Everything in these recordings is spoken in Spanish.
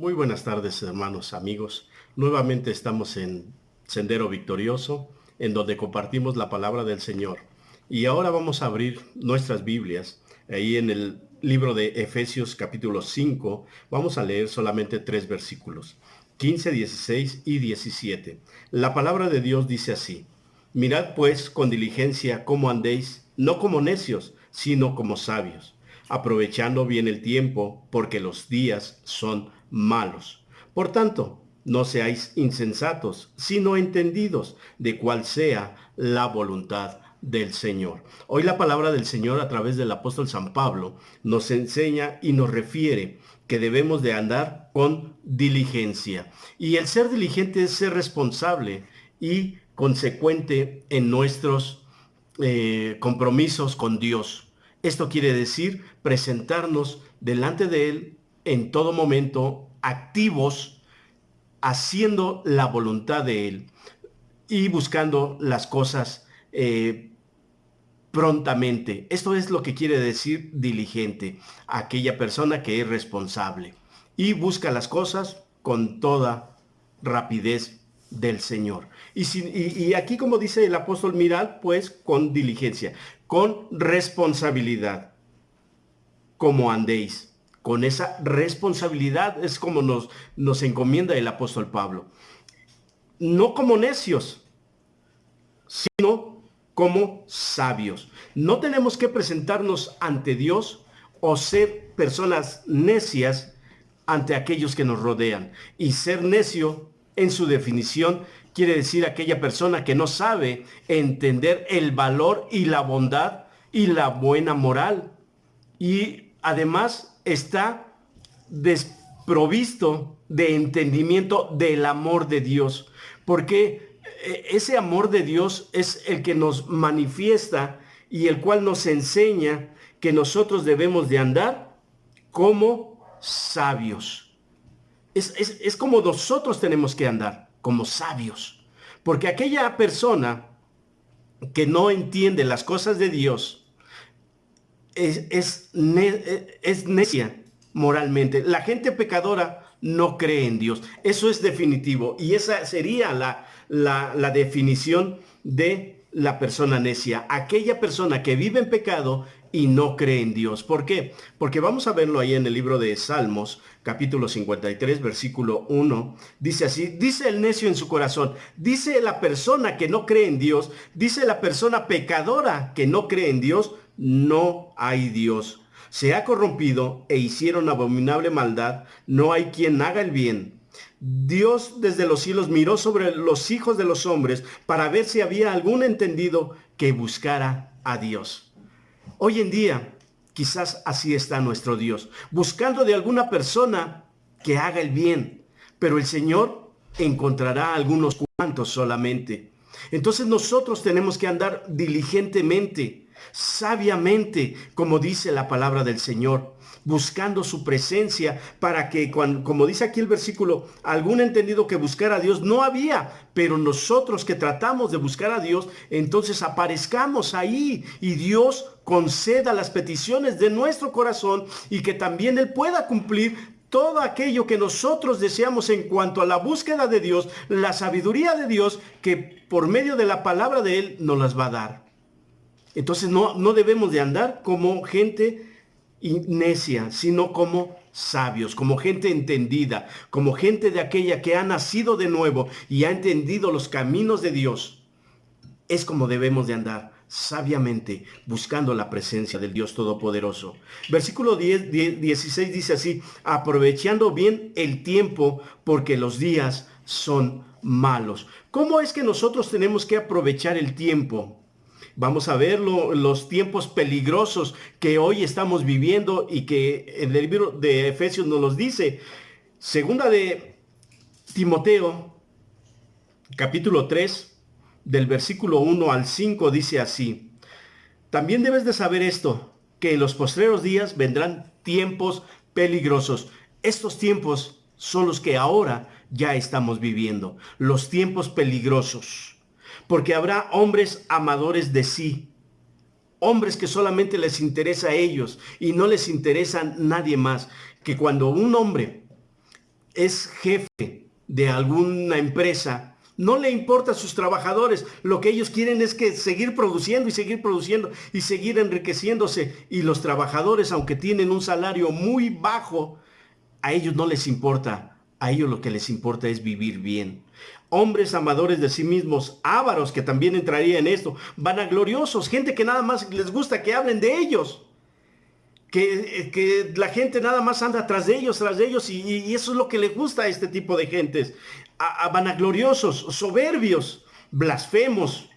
Muy buenas tardes, hermanos, amigos. Nuevamente estamos en Sendero Victorioso, en donde compartimos la palabra del Señor. Y ahora vamos a abrir nuestras Biblias. Ahí en el libro de Efesios capítulo 5, vamos a leer solamente 3 versículos, 15, 16 y 17. La palabra de Dios dice así: Mirad pues con diligencia cómo andéis, no como necios, sino como sabios, aprovechando bien el tiempo, porque los días son malos. Por tanto, no seáis insensatos, sino entendidos de cuál sea la voluntad del Señor. Hoy la palabra del Señor a través del apóstol San Pablo nos enseña y nos refiere que debemos de andar con diligencia. Y el ser diligente es ser responsable y consecuente en nuestros compromisos con Dios. Esto quiere decir presentarnos delante de Él en todo momento, activos, haciendo la voluntad de Él y buscando las cosas prontamente. Esto es lo que quiere decir diligente, aquella persona que es responsable y busca las cosas con toda rapidez del Señor. Y aquí, como dice el apóstol, mirad pues con diligencia, con responsabilidad, como andéis. Con esa responsabilidad es como nos encomienda el apóstol Pablo. No como necios, sino como sabios. No tenemos que presentarnos ante Dios o ser personas necias ante aquellos que nos rodean. Y ser necio, en su definición, quiere decir aquella persona que no sabe entender el valor y la bondad y la buena moral. Y además está desprovisto de entendimiento del amor de Dios, porque ese amor de Dios es el que nos manifiesta y el cual nos enseña que nosotros debemos de andar como sabios. Es como nosotros tenemos que andar, como sabios, porque aquella persona que no entiende las cosas de Dios es necia moralmente. La gente pecadora no cree en Dios. Eso es definitivo. Y esa sería la definición de la persona necia. Aquella persona que vive en pecado y no cree en Dios. ¿Por qué? Porque vamos a verlo ahí en el libro de Salmos, capítulo 53, versículo 1. Dice así: dice el necio en su corazón, dice la persona que no cree en Dios, dice la persona pecadora que no cree en Dios, no hay Dios. Se ha corrompido e hicieron abominable maldad, no hay quien haga el bien. Dios desde los cielos miró sobre los hijos de los hombres para ver si había algún entendido que buscara a Dios. Hoy en día, quizás así está nuestro Dios, buscando de alguna persona que haga el bien, pero el Señor encontrará algunos cuantos solamente. Entonces nosotros tenemos que andar diligentemente, sabiamente, como dice la palabra del Señor, buscando su presencia para que, como dice aquí el versículo, algún entendido que buscara a Dios no había, pero nosotros que tratamos de buscar a Dios, entonces aparezcamos ahí y Dios conceda las peticiones de nuestro corazón y que también Él pueda cumplir todo aquello que nosotros deseamos en cuanto a la búsqueda de Dios, la sabiduría de Dios, que por medio de la palabra de Él nos las va a dar. Entonces no debemos de andar como gente necia, sino como sabios, como gente entendida, como gente de aquella que ha nacido de nuevo y ha entendido los caminos de Dios. Es como debemos de andar, sabiamente, buscando la presencia del Dios Todopoderoso. Versículo 16 dice así: aprovechando bien el tiempo, porque los días son malos. ¿Cómo es que nosotros tenemos que aprovechar el tiempo? Vamos a ver los tiempos peligrosos que hoy estamos viviendo y que en el libro de Efesios nos los dice. Segunda de Timoteo, capítulo 3, del versículo 1 al 5, dice así: también debes de saber esto, que en los postreros días vendrán tiempos peligrosos. Estos tiempos son los que ahora ya estamos viviendo, los tiempos peligrosos. Porque habrá hombres amadores de sí, hombres que solamente les interesa a ellos y no les interesa a nadie más. Que cuando un hombre es jefe de alguna empresa, no le importa a sus trabajadores, lo que ellos quieren es que seguir produciendo y seguir produciendo y seguir enriqueciéndose. Y los trabajadores, aunque tienen un salario muy bajo, a ellos no les importa, a ellos lo que les importa es vivir bien. Hombres amadores de sí mismos, ávaros, que también entraría en esto, vanagloriosos, gente que nada más les gusta que hablen de ellos. Que la gente nada más anda tras de ellos, y eso es lo que le gusta a este tipo de gentes. A vanagloriosos, soberbios, blasfemos,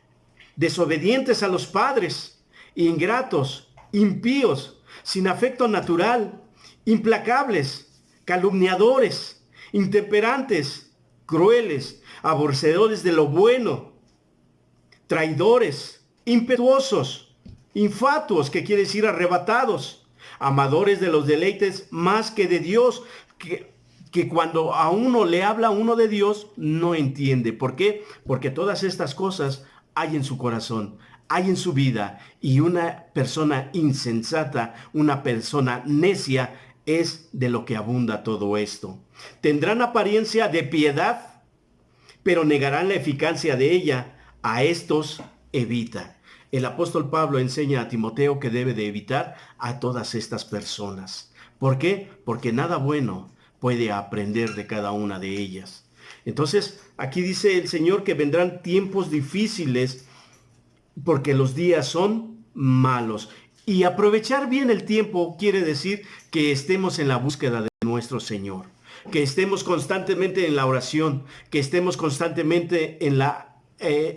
desobedientes a los padres, ingratos, impíos, sin afecto natural, implacables, calumniadores, intemperantes, crueles, aborrecedores de lo bueno, traidores, impetuosos, infatuos, que quiere decir arrebatados, amadores de los deleites más que de Dios, que cuando a uno le habla uno de Dios, no entiende. ¿Por qué? Porque todas estas cosas hay en su corazón, hay en su vida, y una persona insensata, una persona necia, es de lo que abunda todo esto. Tendrán apariencia de piedad, pero negarán la eficacia de ella. A estos evita. El apóstol Pablo enseña a Timoteo que debe de evitar a todas estas personas. ¿Por qué? Porque nada bueno puede aprender de cada una de ellas. Entonces, aquí dice el Señor que vendrán tiempos difíciles porque los días son malos. Y aprovechar bien el tiempo quiere decir que estemos en la búsqueda de nuestro Señor, que estemos constantemente en la oración, que estemos constantemente en la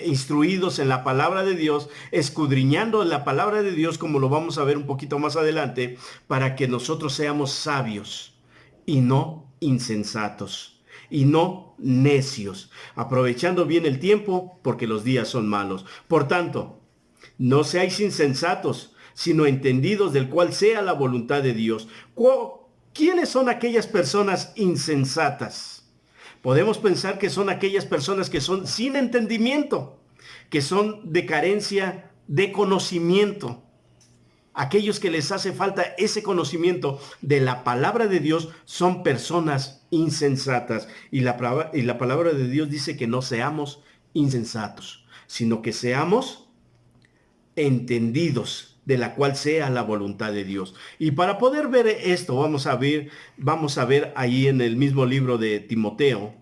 instruidos en la palabra de Dios, escudriñando la palabra de Dios, como lo vamos a ver un poquito más adelante, para que nosotros seamos sabios y no insensatos y no necios, aprovechando bien el tiempo porque los días son malos. Por tanto, no seáis insensatos, sino entendidos del cual sea la voluntad de Dios. ¿Quiénes son aquellas personas insensatas? Podemos pensar que son aquellas personas que son sin entendimiento, que son de carencia de conocimiento. Aquellos que les hace falta ese conocimiento de la palabra de Dios son personas insensatas. Y la palabra de Dios dice que no seamos insensatos, sino que seamos entendidos, de la cual sea la voluntad de Dios. Y para poder ver esto, vamos a ver ahí en el mismo libro de Timoteo,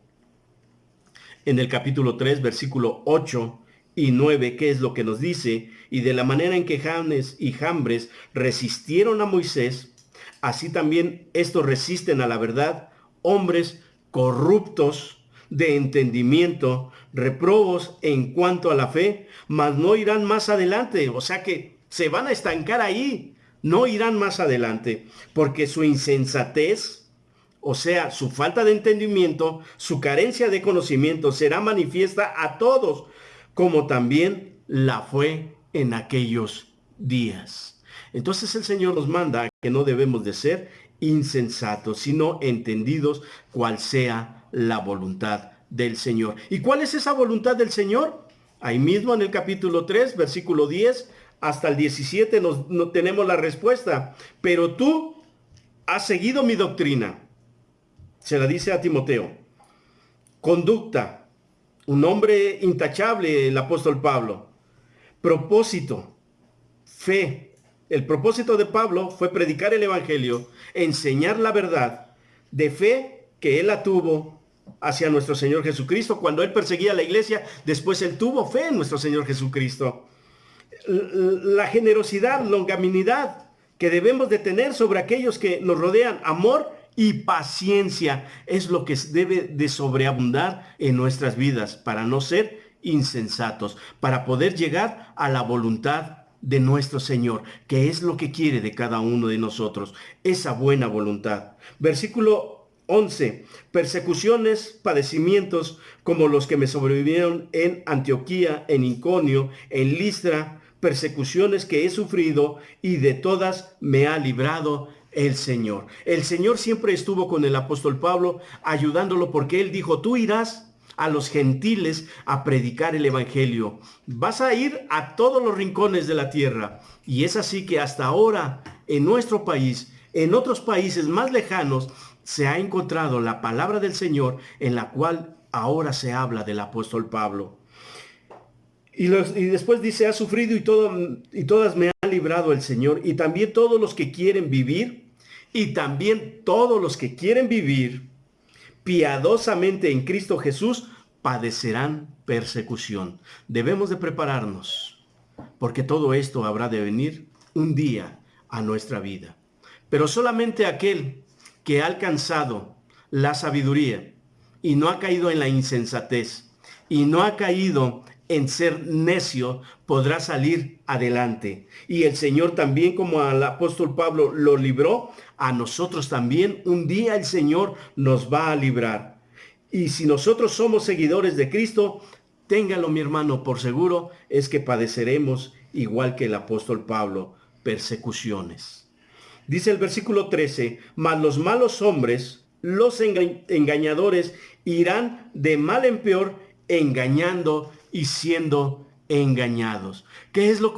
en el capítulo 3, versículo 8 y 9, qué es lo que nos dice: y de la manera en que Janes y Jambres resistieron a Moisés, así también estos resisten a la verdad, hombres corruptos de entendimiento, reprobos en cuanto a la fe, mas no irán más adelante. O sea que se van a estancar ahí, no irán más adelante, porque su insensatez, o sea, su falta de entendimiento, su carencia de conocimiento, será manifiesta a todos, como también la fue en aquellos días. Entonces el Señor nos manda que no debemos de ser insensatos, sino entendidos cuál sea la voluntad del Señor. ¿Y cuál es esa voluntad del Señor? Ahí mismo en el capítulo 3, versículo 10 hasta el 17 no tenemos la respuesta. Pero tú has seguido mi doctrina. Se la dice a Timoteo. Conducta. Un hombre intachable, el apóstol Pablo. Propósito. Fe. El propósito de Pablo fue predicar el evangelio, enseñar la verdad de fe que él la tuvo hacia nuestro Señor Jesucristo. Cuando él perseguía a la iglesia, después él tuvo fe en nuestro Señor Jesucristo. La generosidad, longanimidad que debemos de tener sobre aquellos que nos rodean, amor y paciencia, es lo que debe de sobreabundar en nuestras vidas para no ser insensatos, para poder llegar a la voluntad de nuestro Señor, que es lo que quiere de cada uno de nosotros, esa buena voluntad. Versículo 11. Persecuciones, padecimientos como los que me sobrevivieron en Antioquía, en Iconio, en Listra, persecuciones que he sufrido, y de todas me ha librado el Señor. El Señor siempre estuvo con el apóstol Pablo, ayudándolo, porque él dijo: tú irás a los gentiles a predicar el evangelio. Vas a ir a todos los rincones de la tierra. Y es así que hasta ahora, en nuestro país, en otros países más lejanos, se ha encontrado la palabra del Señor en la cual ahora se habla del apóstol Pablo. Y después dice, ha sufrido y todas me ha librado el Señor, y también todos los que quieren vivir, piadosamente en Cristo Jesús, padecerán persecución. Debemos de prepararnos, porque todo esto habrá de venir un día a nuestra vida. Pero solamente aquel que ha alcanzado la sabiduría y no ha caído en la insensatez y no ha caído en ser necio, podrá salir adelante. Y el Señor también, como al apóstol Pablo lo libró, a nosotros también un día el Señor nos va a librar. Y si nosotros somos seguidores de Cristo, téngalo, mi hermano, por seguro, es que padeceremos igual que el apóstol Pablo, persecuciones. Dice el versículo 13, mas los malos hombres, los engañadores, irán de mal en peor, engañando y siendo engañados. ¿Qué es lo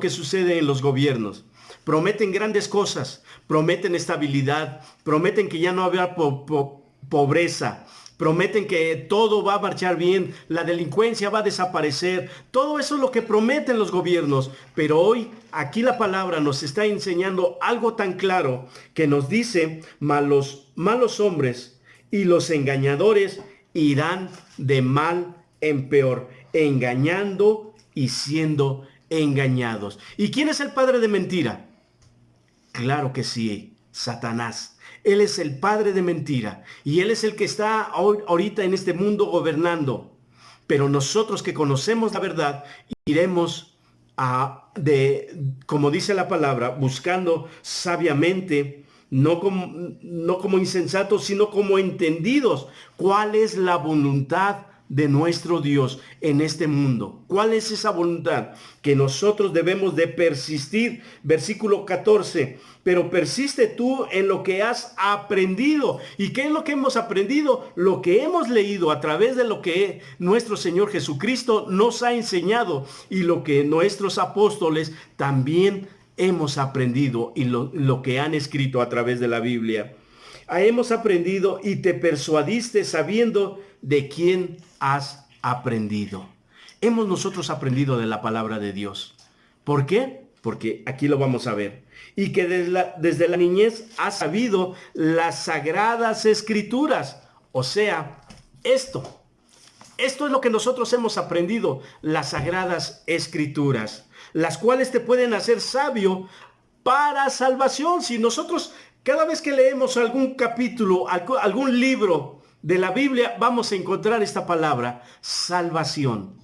que sucede en los gobiernos? Prometen grandes cosas, prometen estabilidad, prometen que ya no habrá pobreza, prometen que todo va a marchar bien, la delincuencia va a desaparecer. Todo eso es lo que prometen los gobiernos. Pero hoy, aquí la palabra nos está enseñando algo tan claro que nos dice, los malos hombres y los engañadores irán de mal en peor, engañando y siendo engañados. ¿Y quién es el padre de mentira? Claro que sí, Satanás. Él es el padre de mentira y él es el que está ahorita en este mundo gobernando. Pero nosotros que conocemos la verdad, iremos como dice la palabra, buscando sabiamente, no como insensatos, sino como entendidos, cuál es la voluntad de nuestro Dios en este mundo. ¿Cuál es esa voluntad? Que nosotros debemos de persistir. Versículo 14. Pero persiste tú en lo que has aprendido. ¿Y qué es lo que hemos aprendido? Lo que hemos leído a través de lo que nuestro Señor Jesucristo nos ha enseñado y lo que nuestros apóstoles también hemos aprendido y lo que han escrito a través de la Biblia. Hemos aprendido y te persuadiste sabiendo de quién has aprendido. Hemos nosotros aprendido de la palabra de Dios. ¿Por qué? Porque aquí lo vamos a ver. Y que desde la niñez has sabido las sagradas escrituras. O sea, esto es lo que nosotros hemos aprendido, las sagradas escrituras, las cuales te pueden hacer sabio para salvación. Si nosotros cada vez que leemos algún capítulo, algún libro de la Biblia, vamos a encontrar esta palabra, salvación.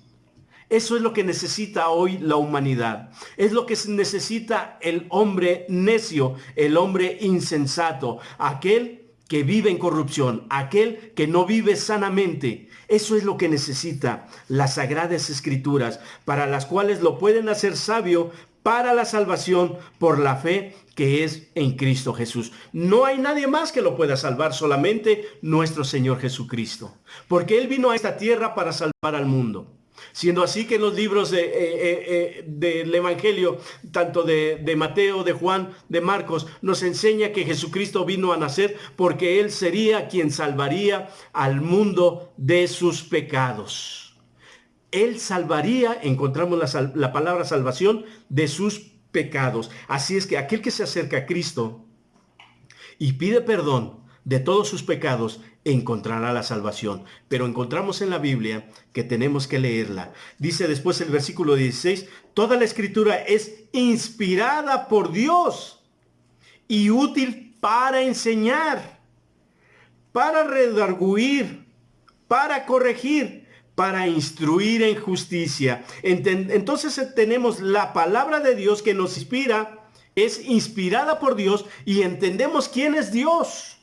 Eso es lo que necesita hoy la humanidad. Es lo que necesita el hombre necio, el hombre insensato, aquel que vive en corrupción, aquel que no vive sanamente. Eso es lo que necesita las sagradas escrituras, para las cuales lo pueden hacer sabio para la salvación por la fe que es en Cristo Jesús. No hay nadie más que lo pueda salvar, solamente nuestro Señor Jesucristo. Porque Él vino a esta tierra para salvar al mundo. Siendo así que en los libros del Evangelio, tanto de Mateo, de Juan, de Marcos, nos enseña que Jesucristo vino a nacer porque Él sería quien salvaría al mundo de sus pecados. Él salvaría, encontramos la palabra salvación, de sus pecados. Así es que aquel que se acerca a Cristo y pide perdón de todos sus pecados, encontrará la salvación. Pero encontramos en la Biblia que tenemos que leerla. Dice después el versículo 16, toda la escritura es inspirada por Dios y útil para enseñar, para redarguir, para corregir, para instruir en justicia. Entonces tenemos la palabra de Dios que nos inspira, es inspirada por Dios y entendemos quién es Dios.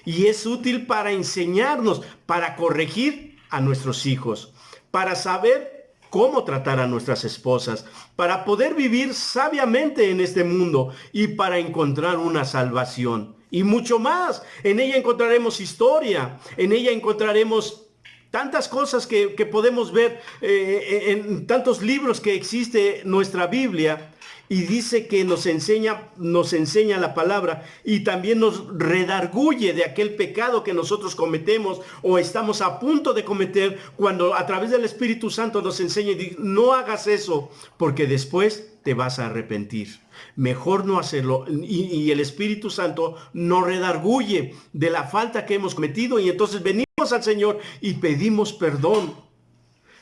Y es útil para enseñarnos, para corregir a nuestros hijos, para saber cómo tratar a nuestras esposas, para poder vivir sabiamente en este mundo y para encontrar una salvación. Y mucho más. En ella encontraremos historia, en ella encontraremos tantas cosas que podemos ver en tantos libros que existe nuestra Biblia. Y dice que nos enseña la palabra y también nos redarguye de aquel pecado que nosotros cometemos o estamos a punto de cometer, cuando a través del Espíritu Santo nos enseña y dice: no hagas eso porque después te vas a arrepentir. Mejor no hacerlo. Y el Espíritu Santo nos redarguye de la falta que hemos cometido, y entonces venimos al Señor y pedimos perdón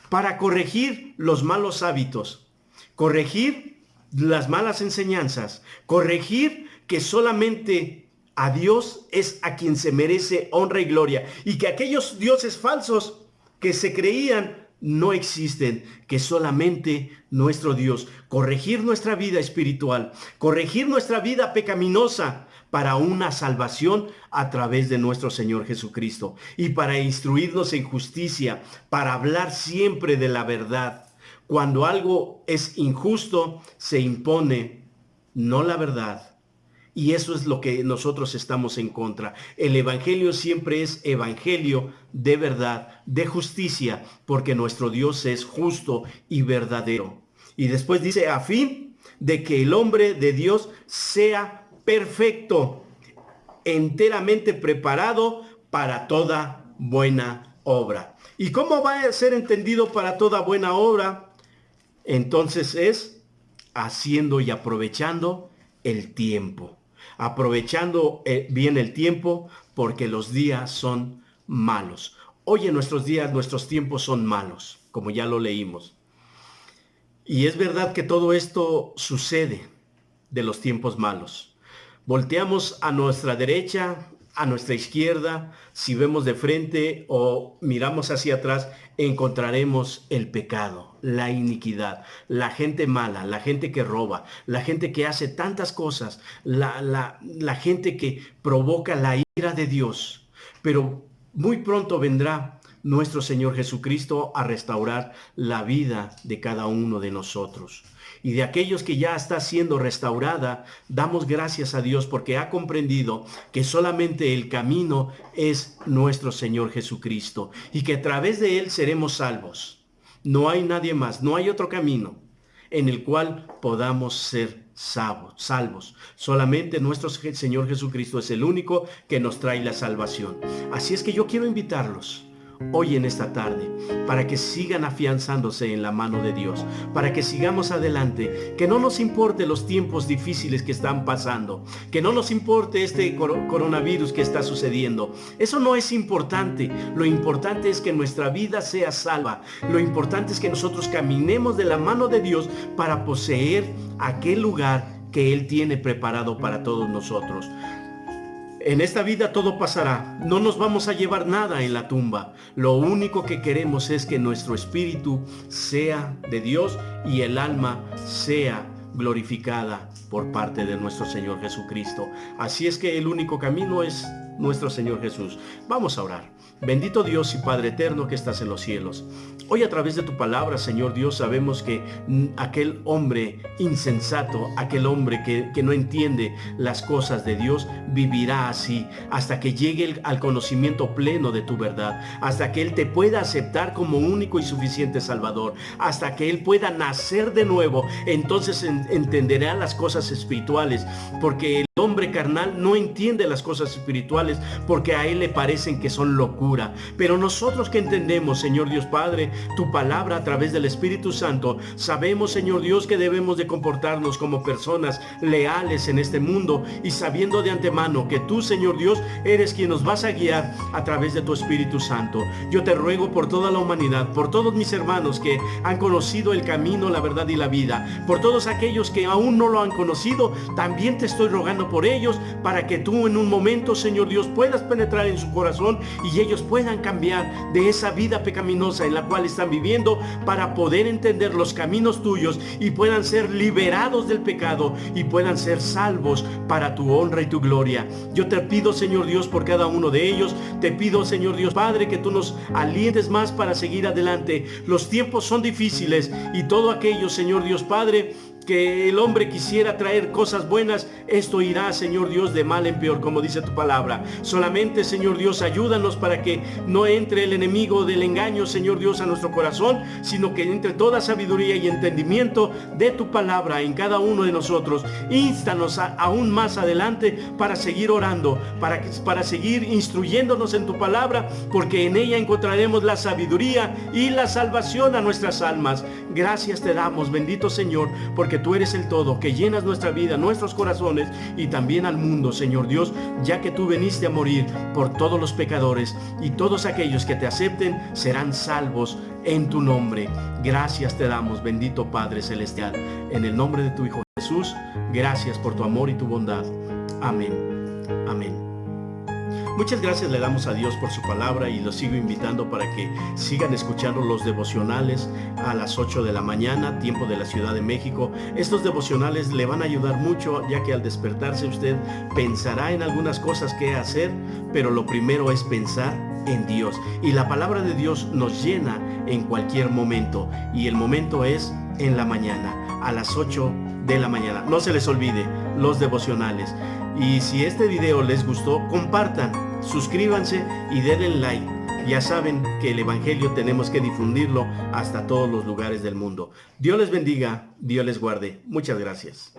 para corregir los malos hábitos, corregir las malas enseñanzas, corregir que solamente a Dios es a quien se merece honra y gloria, y que aquellos dioses falsos que se creían no existen, que solamente nuestro Dios. Corregir nuestra vida espiritual, corregir nuestra vida pecaminosa para una salvación a través de nuestro Señor Jesucristo, y para instruirnos en justicia, para hablar siempre de la verdad. Cuando algo es injusto, se impone no la verdad. Y eso es lo que nosotros estamos en contra. El evangelio siempre es evangelio de verdad, de justicia, porque nuestro Dios es justo y verdadero. Y después dice: a fin de que el hombre de Dios sea perfecto, enteramente preparado para toda buena obra. ¿Y cómo va a ser entendido para toda buena obra? Entonces es haciendo y aprovechando el tiempo. Aprovechando bien el tiempo, porque los días son malos. Hoy en nuestros días, nuestros tiempos son malos, como ya lo leímos. Y es verdad que todo esto sucede de los tiempos malos. Volteamos a nuestra derecha, a nuestra izquierda, si vemos de frente o miramos hacia atrás, encontraremos el pecado, la iniquidad, la gente mala, la gente que roba, la gente que hace tantas cosas, la gente que provoca la ira de Dios. Pero muy pronto vendrá nuestro Señor Jesucristo a restaurar la vida de cada uno de nosotros. Y de aquellos que ya está siendo restaurada, damos gracias a Dios, porque ha comprendido que solamente el camino es nuestro Señor Jesucristo, y que a través de Él seremos salvos. No hay nadie más, no hay otro camino en el cual podamos ser salvos. Solamente nuestro Señor Jesucristo es el único que nos trae la salvación. Así es que yo quiero invitarlos hoy en esta tarde, para que sigan afianzándose en la mano de Dios, para que sigamos adelante, que no nos importe los tiempos difíciles que están pasando, que no nos importe este coronavirus que está sucediendo. Eso no es importante. Lo importante es que nuestra vida sea salva. Lo importante es que nosotros caminemos de la mano de Dios para poseer aquel lugar que Él tiene preparado para todos nosotros. En esta vida todo pasará, no nos vamos a llevar nada en la tumba. Lo único que queremos es que nuestro espíritu sea de Dios y el alma sea glorificada por parte de nuestro Señor Jesucristo. Así es que el único camino es nuestro Señor Jesús. Vamos a orar. Bendito Dios y Padre eterno que estás en los cielos. Hoy a través de tu palabra, Señor Dios, sabemos que aquel hombre insensato, aquel hombre que no entiende las cosas de Dios, vivirá así hasta que llegue al conocimiento pleno de tu verdad, hasta que Él te pueda aceptar como único y suficiente Salvador, hasta que Él pueda nacer de nuevo. Entonces entenderá las cosas espirituales, porque el hombre carnal no entiende las cosas espirituales, porque a él le parecen que son locura. Pero nosotros que entendemos, Señor Dios Padre, tu palabra a través del Espíritu Santo, sabemos, Señor Dios, que debemos de comportarnos como personas leales en este mundo, y sabiendo de antemano que tú, Señor Dios, eres quien nos vas a guiar a través de tu Espíritu Santo. Yo te ruego por toda la humanidad, por todos mis hermanos que han conocido el camino, la verdad y la vida, por todos aquellos que aún no lo han conocido, también te estoy rogando por ellos, para que tú en un momento, Señor Dios, puedas penetrar en su corazón y ellos puedan cambiar de esa vida pecaminosa en la cual están viviendo, para poder entender los caminos tuyos y puedan ser liberados del pecado y puedan ser salvos para tu honra y tu gloria. Yo te pido, Señor Dios, por cada uno de ellos. Te pido, Señor Dios Padre, que tú nos alientes más para seguir adelante. Los tiempos son difíciles, y todo aquello, Señor Dios Padre, que el hombre quisiera traer cosas buenas, esto irá, Señor Dios, de mal en peor, como dice tu palabra. Solamente, Señor Dios, ayúdanos para que no entre el enemigo del engaño, Señor Dios, a nuestro corazón, sino que entre toda sabiduría y entendimiento de tu palabra en cada uno de nosotros. Ístanos aún más adelante para seguir orando, para seguir instruyéndonos en tu palabra, porque en ella encontraremos la sabiduría y la salvación a nuestras almas. Gracias te damos, bendito Señor, porque tú eres el todo, que llenas nuestra vida, nuestros corazones y también al mundo, Señor Dios, ya que tú veniste a morir por todos los pecadores, y todos aquellos que te acepten serán salvos en tu nombre. Gracias te damos, bendito Padre Celestial, en el nombre de tu Hijo Jesús. Gracias por tu amor y tu bondad. Amén. Amén. Muchas gracias le damos a Dios por su palabra, y los sigo invitando para que sigan escuchando los devocionales a las 8 de la mañana, tiempo de la Ciudad de México. Estos devocionales le van a ayudar mucho, ya que al despertarse usted pensará en algunas cosas que hacer, pero lo primero es pensar en Dios. Y la palabra de Dios nos llena en cualquier momento, y el momento es en la mañana, a las 8 de la mañana. No se les olvide los devocionales. Y si este video les gustó, compartan, suscríbanse y denle like. Ya saben que el Evangelio tenemos que difundirlo hasta todos los lugares del mundo. Dios les bendiga, Dios les guarde. Muchas gracias.